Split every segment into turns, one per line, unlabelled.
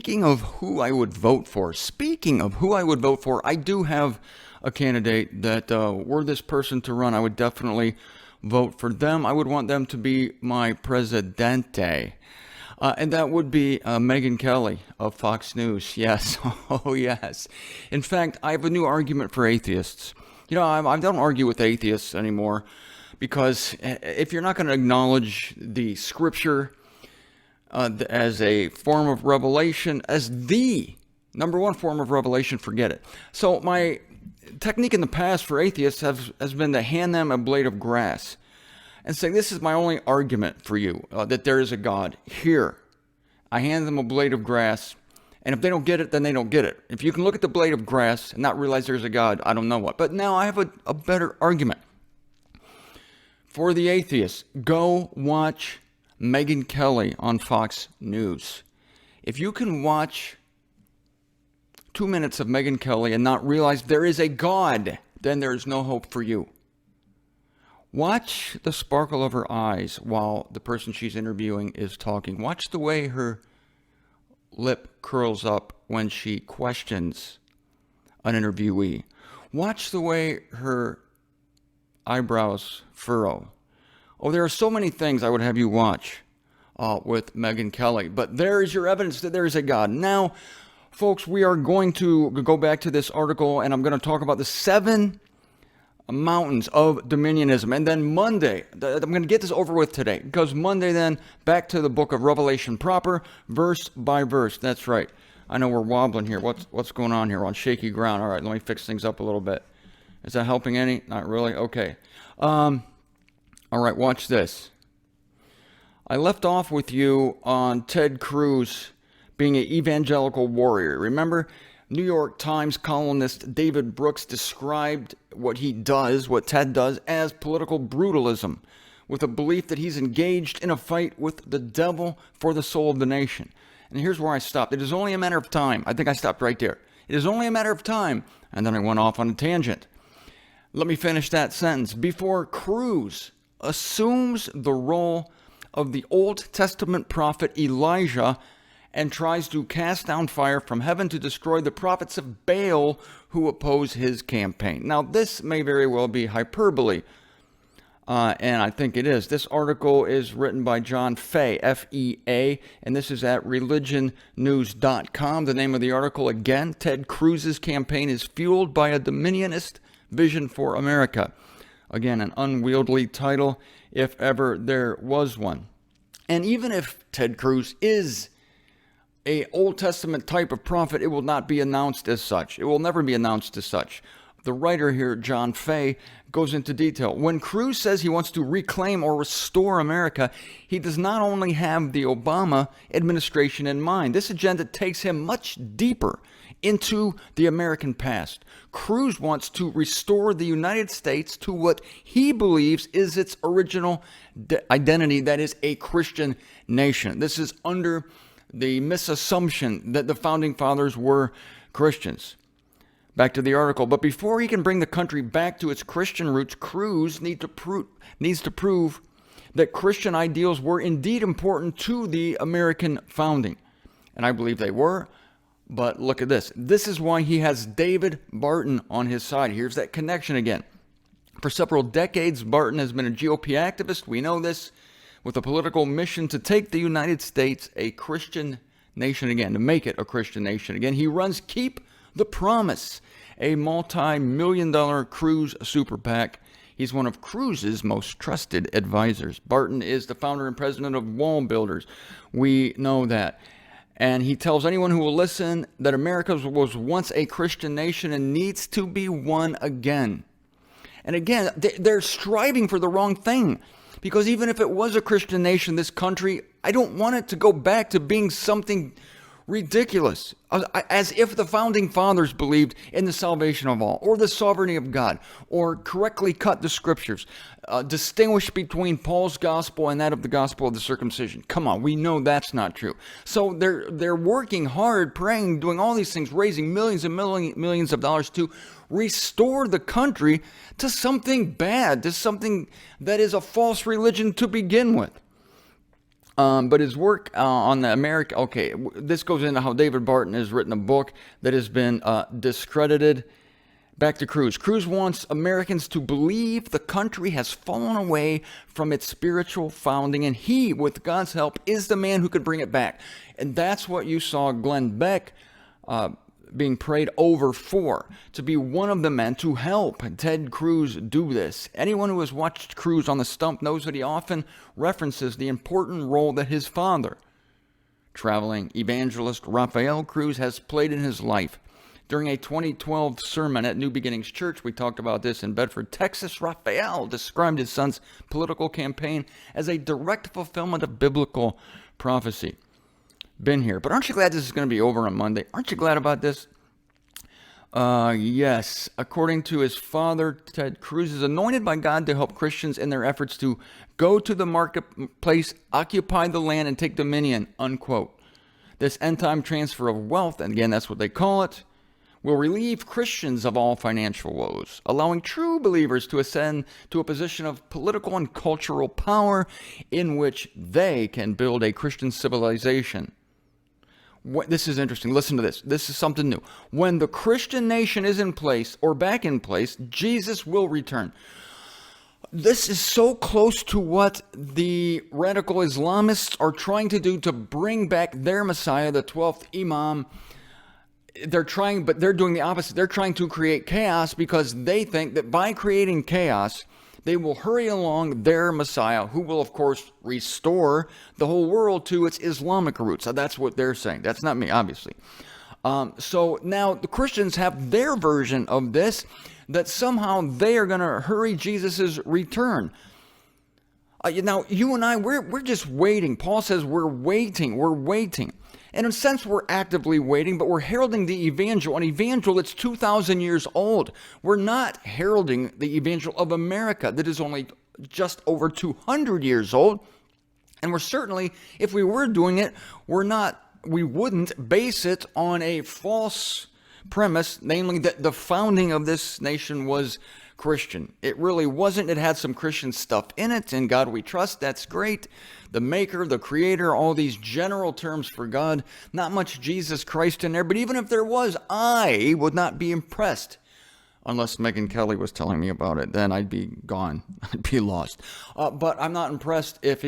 speaking of who I would vote for, I do have a candidate that were this person to run, I would definitely vote for them. I would want them to be my presidente. And that would be Megyn Kelly of Fox News. Yes. Oh, yes. In fact, I have a new argument for atheists. You know, I don't argue with atheists anymore because if you're not going to acknowledge the scripture as a form of revelation, as the number one form of revelation, forget it. So my technique in the past for atheists has been to hand them a blade of grass and say, this is my only argument for you, that there is a God. Here, I hand them a blade of grass, and if they don't get it, then they don't get it. If you can look at the blade of grass and not realize there's a God, I don't know what. But now I have a better argument. For the atheists, go watch Megyn Kelly on Fox News. If you can watch 2 minutes of Megyn Kelly and not realize there is a God, then there is no hope for you. Watch the sparkle of her eyes while the person she's interviewing is talking. Watch the way her lip curls up when she questions an interviewee. Watch the way her eyebrows furrow. Oh, there are so many things I would have you watch with Megyn Kelly. But there is your evidence that there is a God. Now, folks, we are going to go back to this article, and I'm going to talk about the 7 mountains of dominionism. And then Monday, I'm going to get this over with today, because Monday then, back to the book of Revelation proper, verse by verse. That's right. I know we're wobbling here. What's going on here? We're on shaky ground. All right, let me fix things up a little bit. Is that helping any? Not really? Okay. All right, watch this. I left off with you on Ted Cruz being an evangelical warrior. Remember, New York Times columnist David Brooks described what he does, what Ted does, as political brutalism, with a belief that he's engaged in a fight with the devil for the soul of the nation. And here's where I stopped. It is only a matter of time. I think I stopped right there. It is only a matter of time. And then I went off on a tangent. Let me finish that sentence. Before Cruz assumes the role of the Old Testament prophet Elijah and tries to cast down fire from heaven to destroy the prophets of Baal who oppose his campaign. Now, this may very well be hyperbole, and I think it is. This article is written by John Fea, F-E-A, and this is at religionnews.com. The name of the article, again, Ted Cruz's campaign is fueled by a dominionist vision for America. Again, an unwieldy title, if ever there was one. And even if Ted Cruz is a Old Testament type of prophet, it will not be announced as such. It will never be announced as such. The writer here, John Fea, goes into detail. When Cruz says he wants to reclaim or restore America, he does not only have the Obama administration in mind. This agenda takes him much deeper into the American past. Cruz wants to restore the United States to what he believes is its original identity, that is a Christian nation. This is under the misassumption that the Founding Fathers were Christians. Back to the article. But before he can bring the country back to its Christian roots, Cruz needs to prove that Christian ideals were indeed important to the American founding. And I believe they were. But look at this. This is why he has David Barton on his side. Here's that connection again. For several decades, Barton has been a GOP activist. We know this. With a political mission to take the United States a Christian nation again, to make it a Christian nation again. He runs Keep the Promise, a multi-million-dollar Cruz super PAC. He's one of Cruz's most trusted advisors. Barton is the founder and president of Wall Builders. We know that. And he tells anyone who will listen that America was once a Christian nation and needs to be one again. And again, they're striving for the wrong thing. Because even if it was a Christian nation, this country, I don't want it to go back to being something ridiculous. As if the Founding Fathers believed in the salvation of all, or the sovereignty of God, or correctly cut the scriptures, distinguish between Paul's gospel and that of the gospel of the circumcision. Come on, we know that's not true. So they're working hard, praying, doing all these things, raising millions and millions of dollars to restore the country to something bad, to something that is a false religion to begin with. But his work on the America, okay, this goes into how David Barton has written a book that has been discredited. Back to Cruz. Cruz wants Americans to believe the country has fallen away from its spiritual founding, and he, with God's help, is the man who could bring it back. And that's what you saw Glenn Beck being prayed over for, to be one of the men to help Ted Cruz do this. Anyone who has watched Cruz on the stump knows that he often references the important role that his father, traveling evangelist Raphael Cruz, has played in his life. During a 2012 sermon at New Beginnings Church, we talked about this in Bedford, Texas, Raphael described his son's political campaign as a direct fulfillment of biblical prophecy. Been here. But aren't you glad this is going to be over on Monday? Aren't you glad about this? Yes. According to his father, Ted Cruz is anointed by God to help Christians in their efforts to go to the marketplace, occupy the land, and take dominion, unquote. This end-time transfer of wealth, and again, that's what they call it, will relieve Christians of all financial woes, allowing true believers to ascend to a position of political and cultural power in which they can build a Christian civilization. This is interesting. Listen to this. This is something new. When the Christian nation is in place or back in place, Jesus will return. This is so close to what the radical Islamists are trying to do to bring back their Messiah, the 12th Imam. They're trying, but they're doing the opposite. They're trying to create chaos because they think that by creating chaos, they will hurry along their Messiah, who will, of course, restore the whole world to its Islamic roots. So that's what they're saying. That's not me, obviously. So now the Christians have their version of this, that somehow they are going to hurry Jesus' return. Now, you and I, we're just waiting. Paul says we're waiting. We're waiting. And in a sense, we're actively waiting, but we're heralding the evangel, an evangel that's 2,000 years old. We're not heralding the evangel of America that is only just over 200 years old. And we're certainly, if we were doing it, we wouldn't base it on a false premise, namely that the founding of this nation was Christian. It really wasn't. It had some Christian stuff in it. In God we trust. That's great. The maker, the creator, all these general terms for God. Not much Jesus Christ in there. But even if there was, I would not be impressed. Unless Megyn Kelly was telling me about it. Then I'd be gone. I'd be lost. But I'm not impressed if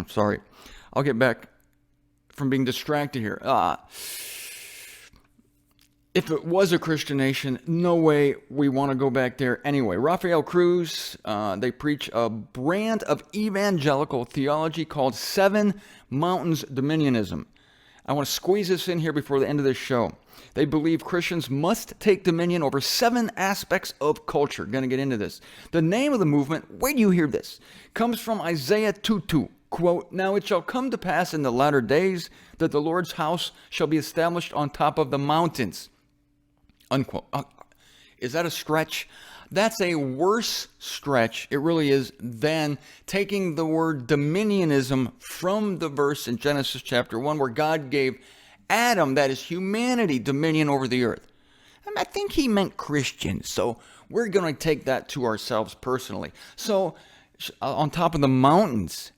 sorry. I'll get back from being distracted here. If it was a Christian nation, no way we want to go back there anyway. Raphael Cruz, they preach a brand of evangelical theology called Seven Mountains Dominionism. I want to squeeze this in here before the end of this show. They believe Christians must take dominion over 7 aspects of culture. Going to get into this. The name of the movement, wait till you hear this, comes from Isaiah 2:2. Quote, "Now it shall come to pass in the latter days that the Lord's house shall be established on top of the mountains." Unquote. Is that a stretch? That's a worse stretch, it really is, than taking the word dominionism from the verse in Genesis chapter 1 where God gave Adam, that is humanity, dominion over the earth. I think he meant Christians, so we're going to take that to ourselves personally. So, on top of the mountains,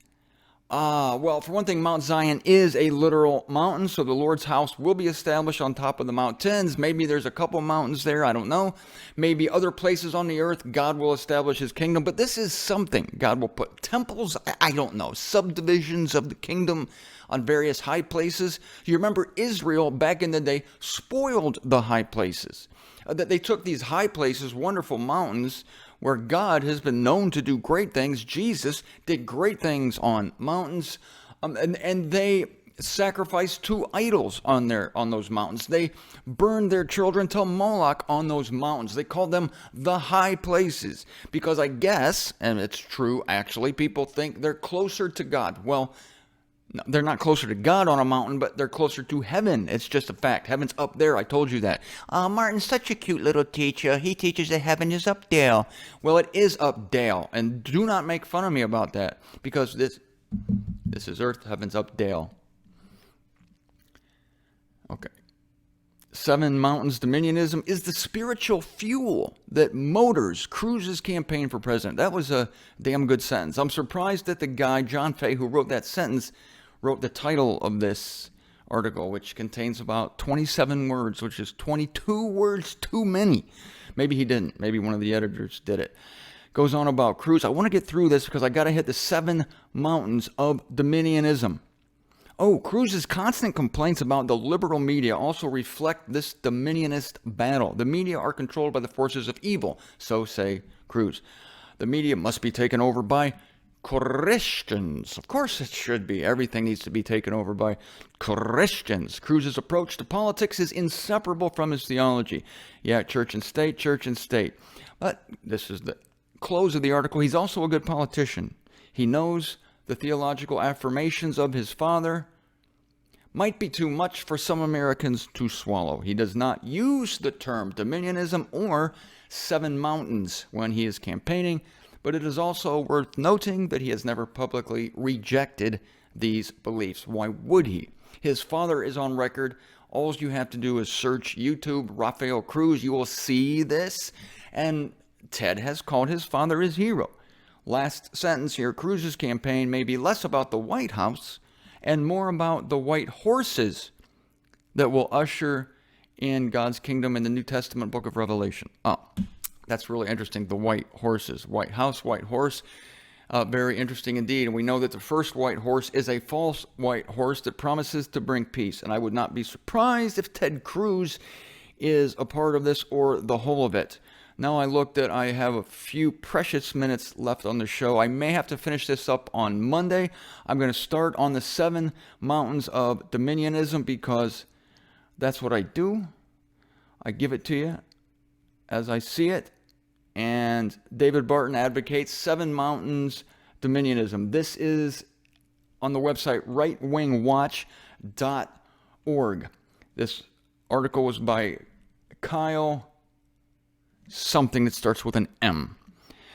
well, for one thing, Mount Zion is a literal mountain, so the Lord's house will be established on top of the mountains. Maybe there's a couple mountains there, I don't know. Maybe other places on the earth, God will establish his kingdom, but this is something. God will put temples, I don't know, subdivisions of the kingdom on various high places. You remember Israel back in the day spoiled the high places. That they took these high places, wonderful mountains, where God has been known to do great things. Jesus did great things on mountains, and they sacrificed to idols on those mountains. They burned their children to Moloch on those mountains. They called them the high places because I guess, and it's true actually, people think they're closer to God. Well, no, they're not closer to God on a mountain, but they're closer to heaven. It's just a fact. Heaven's up there. I told you that. Martin's such a cute little teacher. He teaches that heaven is up there. Well, it is up there. And do not make fun of me about that. Because this is earth. Heaven's up there. Okay. Seven Mountains Dominionism is the spiritual fuel that motors Cruz's campaign for president. That was a damn good sentence. I'm surprised that the guy, John Fay, who wrote that sentence, wrote the title of this article, which contains about 27 words, which is 22 words too many. Maybe he didn't. Maybe one of the editors did it. Goes on about Cruz. I want to get through this because I got to hit the 7 mountains of dominionism. Oh, Cruz's constant complaints about the liberal media also reflect this dominionist battle. The media are controlled by the forces of evil, so say Cruz. The media must be taken over by Christians. Of course it should be. Everything needs to be taken over by Christians. Cruz's approach to politics is inseparable from his theology. Yeah, church and state, church and state. But this is the close of the article. He's also a good politician. He knows the theological affirmations of his father might be too much for some Americans to swallow. He does not use the term dominionism or 7 mountains when he is campaigning, but it is also worth noting that he has never publicly rejected these beliefs. Why would he? His father is on record. All you have to do is search YouTube, Rafael Cruz. You will see this. And Ted has called his father his hero. Last sentence here, Cruz's campaign may be less about the White House and more about the white horses that will usher in God's kingdom in the New Testament book of Revelation. Oh, that's really interesting, the white horses. White House, white horse, very interesting indeed. And we know that the first white horse is a false white horse that promises to bring peace. And I would not be surprised if Ted Cruz is a part of this or the whole of it. Now I looked at, I have a few precious minutes left on the show. I may have to finish this up on Monday. I'm going to start on the 7 mountains of dominionism because that's what I do. I give it to you as I see it. And David Barton advocates 7 mountains dominionism. This is on the website rightwingwatch.org. This article was by Kyle something that starts with an M.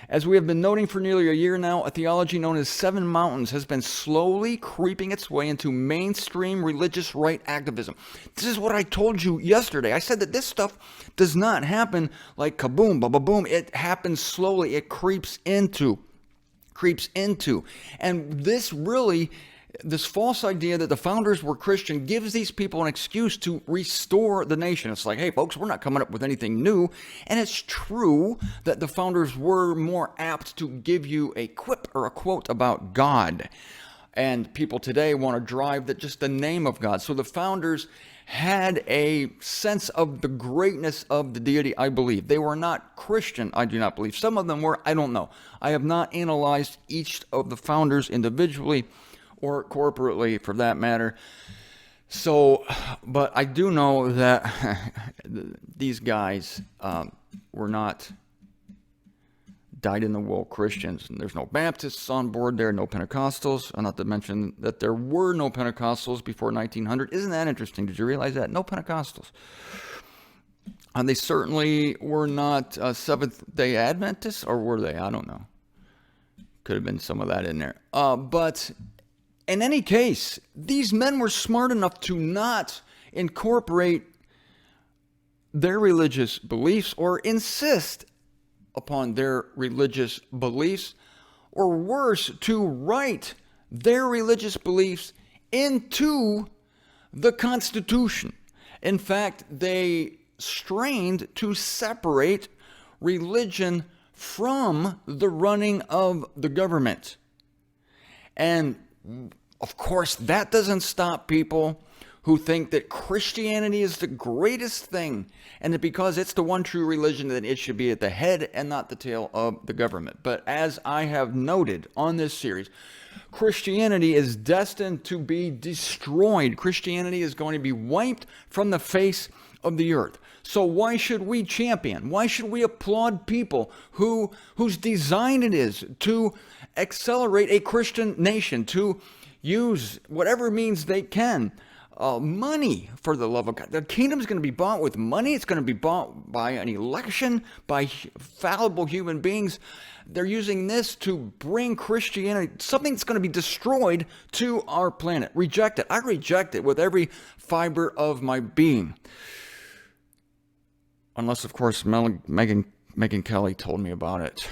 As we have been noting for nearly a year now, a theology known as 7 mountains has been slowly creeping its way into mainstream religious right activism. This is what I told you yesterday. I said that this stuff does not happen like kaboom, ba-ba-boom. It happens slowly. It creeps into. And this false idea that the founders were Christian gives these people an excuse to restore the nation. It's like, hey, folks, we're not coming up with anything new. And it's true that the founders were more apt to give you a quip or a quote about God. And people today want to drive just the name of God. So the founders had a sense of the greatness of the deity, I believe. They were not Christian, I do not believe. Some of them were, I don't know. I have not analyzed each of the founders individually or corporately for that matter. So, but I do know that these guys were not dyed-in-the-wool Christians. And there's no Baptists on board there, no Pentecostals, not to mention that there were no Pentecostals before 1900. Isn't that interesting? Did you realize that? No Pentecostals. And they certainly were not Seventh-day Adventists, or were they? I don't know. Could have been some of that in there. But in any case, these men were smart enough to not incorporate their religious beliefs or insist upon their religious beliefs, or worse, to write their religious beliefs into the Constitution. In fact, they strained to separate religion from the running of the government. And of course, that doesn't stop people who think that Christianity is the greatest thing, and that because it's the one true religion, that it should be at the head and not the tail of the government. But as I have noted on this series, Christianity is destined to be destroyed. Christianity is going to be wiped from the face of the earth. So why should we champion? Why should we applaud people whose design it is to accelerate a Christian nation, to use whatever means they can? Money, for the love of God. The kingdom is going to be bought with money. It's going to be bought by an election, by fallible human beings. They're using this to bring Christianity, something that's going to be destroyed, to our planet. Reject it. I reject it with every fiber of my being. Unless, of course, Megyn Kelly told me about it.